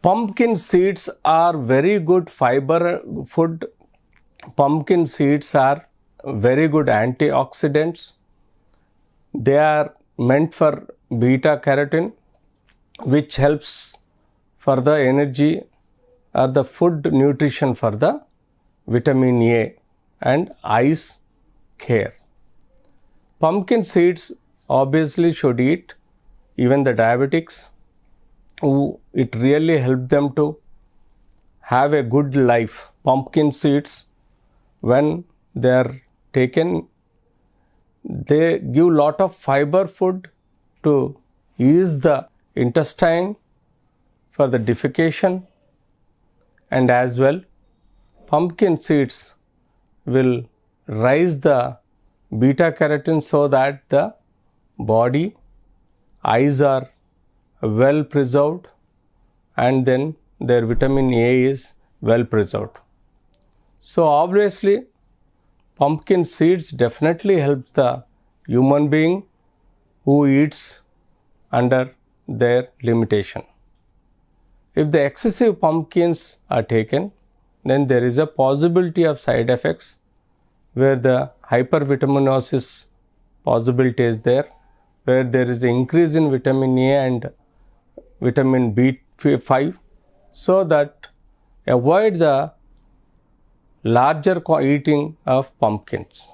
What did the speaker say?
Pumpkin seeds are very good fiber food. Pumpkin seeds are very good antioxidants. They are meant for beta carotene, which helps for the energy or the food nutrition for the vitamin A and eyes care. Pumpkin seeds obviously should eat, even the diabetics, who it really helps them to have a good life. Pumpkin seeds, when they are taken, they give lot of fiber food to ease the intestine for the defecation, and as well pumpkin seeds will raise the beta carotene so that the body, eyes are well preserved, and then their vitamin A is well preserved. So obviously pumpkin seeds definitely help the human being who eats under their limitation. If the excessive pumpkins are taken, then there is a possibility of side effects where the hypervitaminosis possibility is there, where there is an increase in vitamin A and vitamin B5, so that avoid the larger eating of pumpkins.